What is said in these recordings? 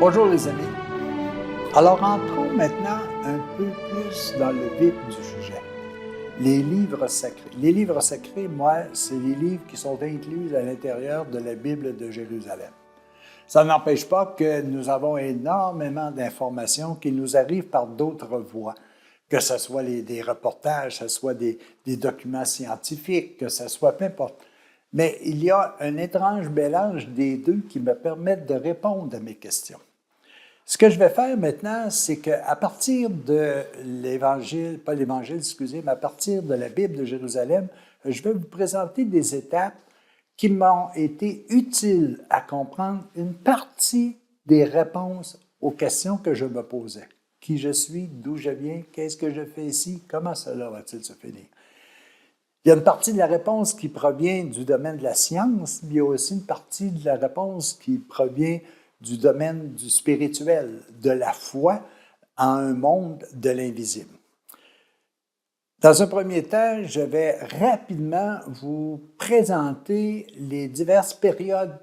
Bonjour les amis. Alors entrons maintenant un peu plus dans le vif du sujet. Les livres sacrés. Les livres sacrés, moi, c'est les livres qui sont inclus à l'intérieur de la Bible de Jérusalem. Ça n'empêche pas que nous avons énormément d'informations qui nous arrivent par d'autres voies, que ce soit des reportages, que ce soit des documents scientifiques, que ce soit peu importe. Mais il y a un étrange mélange des deux qui me permettent de répondre à mes questions. Ce que je vais faire maintenant, c'est qu'à partir de l'Évangile, pas l'Évangile, excusez, mais à partir de la Bible de Jérusalem, je vais vous présenter des étapes qui m'ont été utiles à comprendre une partie des réponses aux questions que je me posais. Qui je suis, d'où je viens, qu'est-ce que je fais ici, comment cela va-t-il se finir? Il y a une partie de la réponse qui provient du domaine de la science, mais il y a aussi une partie de la réponse qui provient du domaine du spirituel, de la foi en un monde de l'invisible. Dans un premier temps, je vais rapidement vous présenter les diverses périodes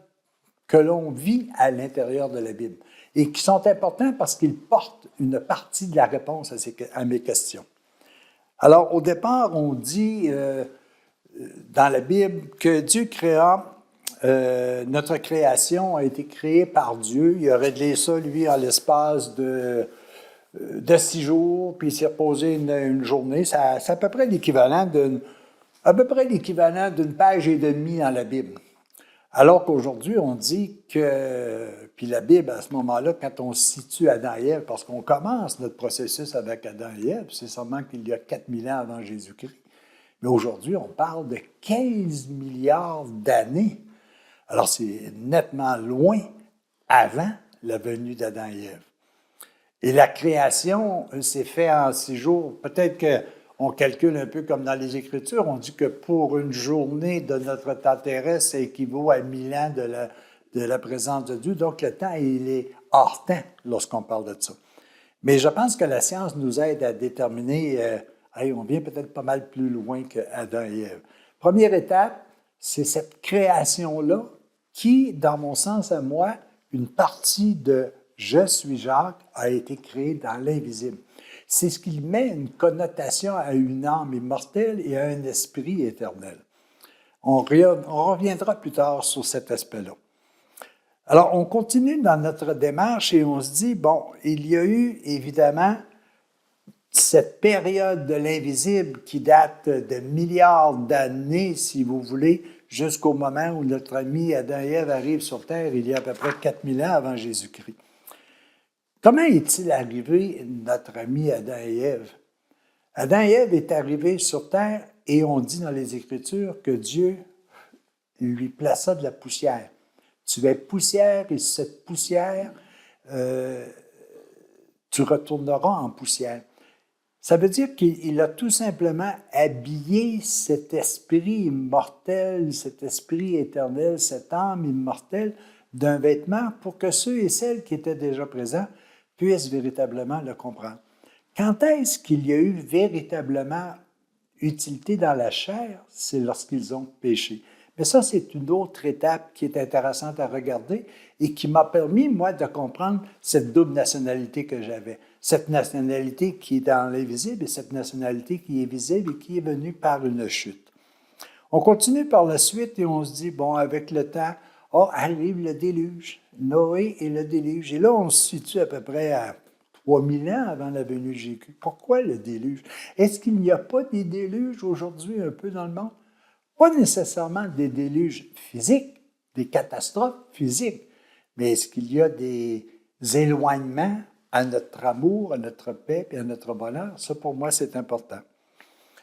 que l'on vit à l'intérieur de la Bible et qui sont importants parce qu'ils portent une partie de la réponse à mes questions. Alors, au départ, on dit dans la Bible que Dieu créa, notre création a été créée par Dieu. Il a réglé ça, lui, en l'espace de 6 jours, puis il s'est reposé une journée. C'est à peu près l'équivalent d'une page et demie dans la Bible. Alors qu'aujourd'hui, on dit que, puis la Bible, à ce moment-là, quand on situe Adam et Ève, parce qu'on commence notre processus avec Adam et Ève, c'est seulement qu'il y a 4000 ans avant Jésus-Christ. Mais aujourd'hui, on parle de 15 milliards d'années. Alors, c'est nettement loin avant la venue d'Adam et Ève. Et la création s'est faite en 6 jours. Peut-être qu'on calcule un peu comme dans les Écritures. On dit que pour une journée de notre temps terrestre, ça équivaut à 1000 ans de la présence de Dieu. Donc, le temps, il est hors temps lorsqu'on parle de ça. Mais je pense que la science nous aide à déterminer, on vient peut-être pas mal plus loin qu'Adam et Ève. Première étape, c'est cette création-là qui, dans mon sens à moi, une partie de « Je suis Jacques » a été créée dans l'invisible. C'est ce qui met une connotation à une âme immortelle et à un esprit éternel. On reviendra plus tard sur cet aspect-là. Alors, on continue dans notre démarche et on se dit, bon, il y a eu évidemment cette période de l'invisible qui date de milliards d'années, si vous voulez, jusqu'au moment où notre ami Adam et Ève arrivent sur Terre, il y a à peu près 4000 ans avant Jésus-Christ. Comment est-il arrivé, notre ami Adam et Ève? Adam et Ève est arrivé sur Terre et on dit dans les Écritures que Dieu lui plaça de la poussière. Tu es poussière et cette poussière, tu retourneras en poussière. Ça veut dire qu'il a tout simplement habillé cet esprit immortel, cet esprit éternel, cette âme immortelle d'un vêtement pour que ceux et celles qui étaient déjà présents puissent véritablement le comprendre. Quand est-ce qu'il y a eu véritablement utilité dans la chair? C'est lorsqu'ils ont péché. Mais ça, c'est une autre étape qui est intéressante à regarder et qui m'a permis, moi, de comprendre cette double nationalité que j'avais. Cette nationalité qui est dans l'invisible et cette nationalité qui est visible et qui est venue par une chute. On continue par la suite et on se dit, bon, avec le temps, arrive le déluge, Noé et le déluge. Et là, on se situe à peu près à 3000 ans avant la venue de Jésus. Pourquoi le déluge? Est-ce qu'il n'y a pas des déluges aujourd'hui un peu dans le monde? Pas nécessairement des déluges physiques, des catastrophes physiques, mais est-ce qu'il y a des éloignements à notre amour, à notre paix et à notre bonheur? Ça, pour moi, c'est important.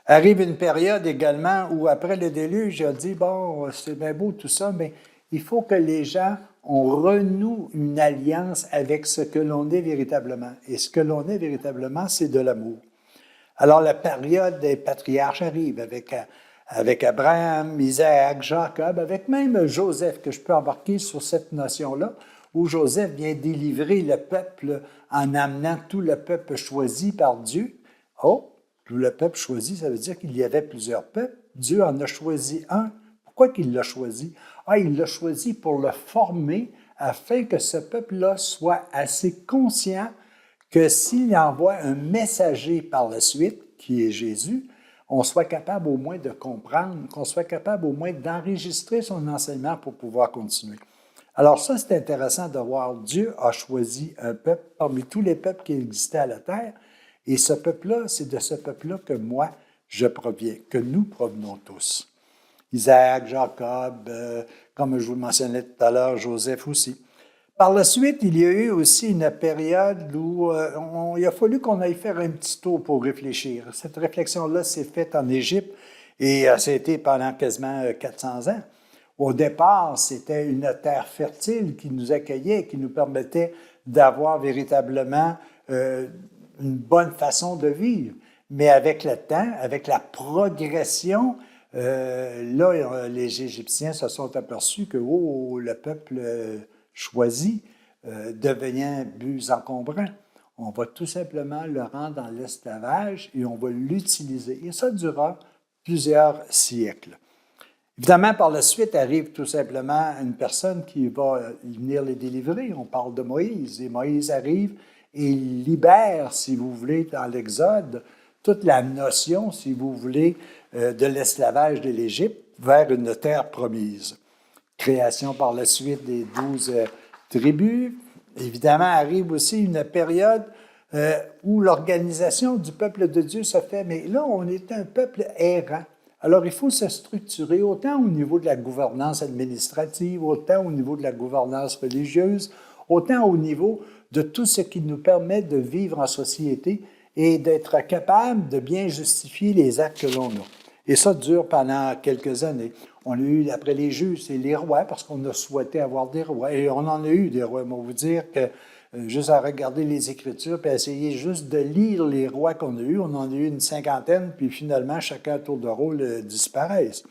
Arrive une période également où, après le déluge, il a dit, bon, c'est bien beau tout ça, mais il faut que les gens, on renoue une alliance avec ce que l'on est véritablement. Et ce que l'on est véritablement, c'est de l'amour. Alors, la période des patriarches arrive avec Abraham, Isaac, Jacob, avec même Joseph, que je peux embarquer sur cette notion-là, où Joseph vient délivrer le peuple en amenant tout le peuple choisi par Dieu. Tout le peuple choisi, ça veut dire qu'il y avait plusieurs peuples. Dieu en a choisi un. Pourquoi qu'il l'a choisi? Il l'a choisi pour le former afin que ce peuple-là soit assez conscient que s'il envoie un messager par la suite, qui est Jésus, on soit capable au moins de comprendre, qu'on soit capable au moins d'enregistrer son enseignement pour pouvoir continuer. Alors ça, c'est intéressant de voir, Dieu a choisi un peuple parmi tous les peuples qui existaient à la terre, et ce peuple-là, c'est de ce peuple-là que moi, je proviens, que nous provenons tous. Isaac, Jacob, comme je vous le mentionnais tout à l'heure, Joseph aussi. Par la suite, il y a eu aussi une période où il a fallu qu'on aille faire un petit tour pour réfléchir. Cette réflexion-là s'est faite en Égypte et ça a été pendant quasiment 400 ans. Au départ, c'était une terre fertile qui nous accueillait, qui nous permettait d'avoir véritablement une bonne façon de vivre. Mais avec le temps, avec la progression, là, les Égyptiens se sont aperçus que le peuple choisi devient plus encombrant. On va tout simplement le rendre dans l'esclavage et on va l'utiliser. Et ça durera plusieurs siècles. Évidemment, par la suite arrive tout simplement une personne qui va venir les délivrer. On parle de Moïse. Et Moïse arrive et il libère, si vous voulez, dans l'Exode, toute la notion, si vous voulez, de l'esclavage de l'Égypte vers une terre promise. Création par la suite des 12 tribus. Évidemment, arrive aussi une période où l'organisation du peuple de Dieu se fait, mais là, on est un peuple errant. Alors, il faut se structurer autant au niveau de la gouvernance administrative, autant au niveau de la gouvernance religieuse, autant au niveau de tout ce qui nous permet de vivre en société et d'être capable de bien justifier les actes que l'on a. Et ça dure pendant quelques années. On a eu, après les juges, c'est les rois, parce qu'on a souhaité avoir des rois. Et on en a eu des rois. Mais on va vous dire que juste à regarder les Écritures, puis à essayer juste de lire les rois qu'on a eus, on en a eu une cinquantaine, puis finalement, chacun à tour de rôle disparaissent.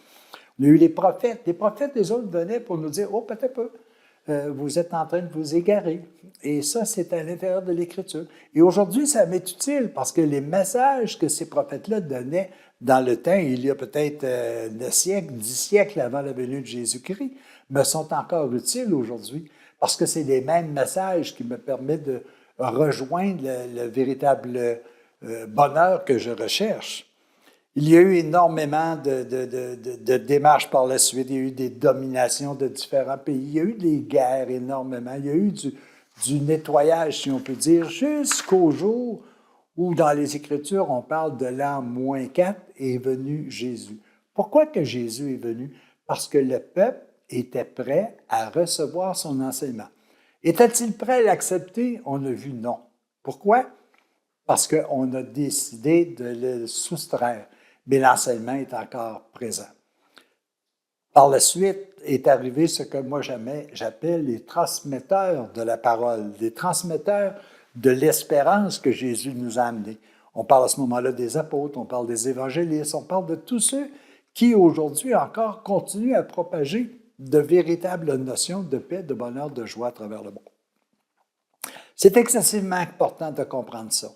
On a eu les prophètes. Les prophètes, les autres venaient pour nous dire « Oh, peut-être pas. Vous êtes en train de vous égarer. » Et ça, c'est à l'intérieur de l'Écriture. Et aujourd'hui, ça m'est utile parce que les messages que ces prophètes-là donnaient dans le temps, il y a peut-être 9 siècles, 10 siècles avant la venue de Jésus-Christ, me sont encore utiles aujourd'hui parce que c'est les mêmes messages qui me permettent de rejoindre le véritable bonheur que je recherche. Il y a eu énormément de démarches par la suite. Il y a eu des dominations de différents pays. Il y a eu des guerres énormément. Il y a eu du nettoyage, si on peut dire, jusqu'au jour où dans les Écritures, on parle de l'an -4 est venu Jésus. Pourquoi que Jésus est venu? Parce que le peuple était prêt à recevoir son enseignement. Était-il prêt à l'accepter? On a vu non. Pourquoi? Parce qu'on a décidé de le soustraire. Mais l'enseignement est encore présent. Par la suite est arrivé ce que moi j'appelle les transmetteurs de la parole, les transmetteurs de l'espérance que Jésus nous a amenés. On parle à ce moment-là des apôtres, on parle des évangélistes, on parle de tous ceux qui aujourd'hui encore continuent à propager de véritables notions de paix, de bonheur, de joie à travers le monde. C'est excessivement important de comprendre ça.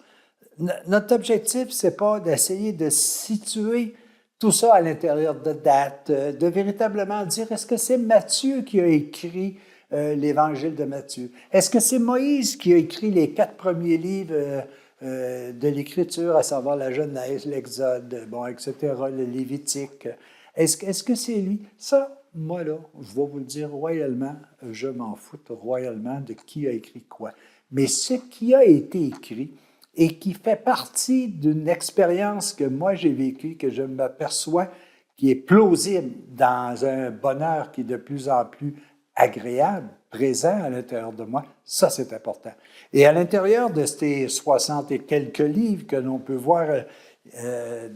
Notre objectif, ce n'est pas d'essayer de situer tout ça à l'intérieur de dates, de véritablement dire, est-ce que c'est Matthieu qui a écrit l'Évangile de Matthieu? Est-ce que c'est Moïse qui a écrit les 4 premiers livres de l'Écriture, à savoir la Genèse, l'Exode, bon, etc., le Lévitique? Est-ce que c'est lui? Ça, moi, là, je vais vous le dire royalement, je m'en fous royalement de qui a écrit quoi. Mais ce qui a été écrit, et qui fait partie d'une expérience que moi j'ai vécue, que je m'aperçois qui est plausible dans un bonheur qui est de plus en plus agréable, présent à l'intérieur de moi, ça c'est important. Et à l'intérieur de ces 60 et quelques livres que l'on peut voir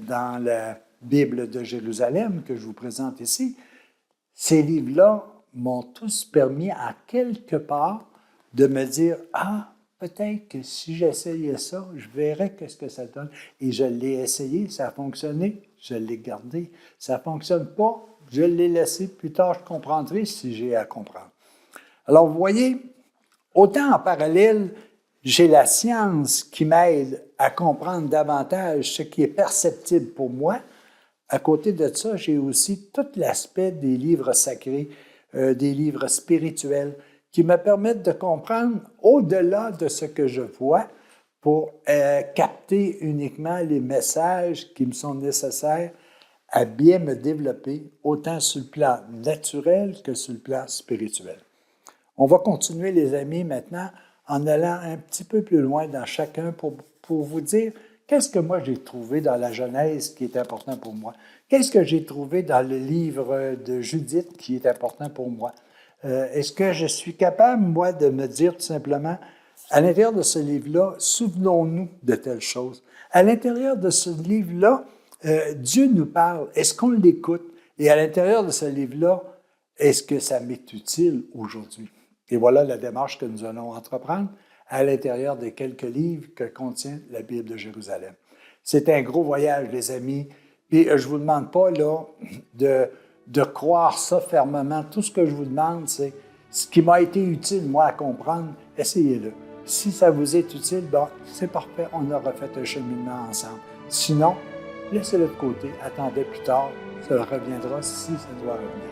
dans la Bible de Jérusalem que je vous présente ici, ces livres-là m'ont tous permis à quelque part de me dire « Ah, peut-être que si j'essayais ça, je verrais qu'est-ce que ça donne. » Et je l'ai essayé, ça a fonctionné, je l'ai gardé. Ça ne fonctionne pas, je l'ai laissé, plus tard je comprendrai si j'ai à comprendre. Alors vous voyez, autant en parallèle, j'ai la science qui m'aide à comprendre davantage ce qui est perceptible pour moi. À côté de ça, j'ai aussi tout l'aspect des livres sacrés, des livres spirituels, qui me permettent de comprendre au-delà de ce que je vois pour capter uniquement les messages qui me sont nécessaires à bien me développer, autant sur le plan naturel que sur le plan spirituel. On va continuer, les amis, maintenant, en allant un petit peu plus loin dans chacun pour vous dire qu'est-ce que moi j'ai trouvé dans la Genèse qui est important pour moi. Qu'est-ce que j'ai trouvé dans le livre de Judith qui est important pour moi. Est-ce que je suis capable, moi, de me dire tout simplement, à l'intérieur de ce livre-là, souvenons-nous de telle chose. À l'intérieur de ce livre-là, Dieu nous parle. Est-ce qu'on l'écoute? Et à l'intérieur de ce livre-là, est-ce que ça m'est utile aujourd'hui? Et voilà la démarche que nous allons entreprendre à l'intérieur des quelques livres que contient la Bible de Jérusalem. C'est un gros voyage, les amis. Et je ne vous demande pas là, de croire ça fermement. Tout ce que je vous demande, c'est ce qui m'a été utile, moi, à comprendre, essayez-le. Si ça vous est utile, bon, c'est parfait, on aura fait un cheminement ensemble. Sinon, laissez-le de côté, attendez plus tard, ça reviendra si ça doit revenir.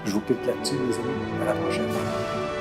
Je vous quitte là-dessus, les amis. À la prochaine.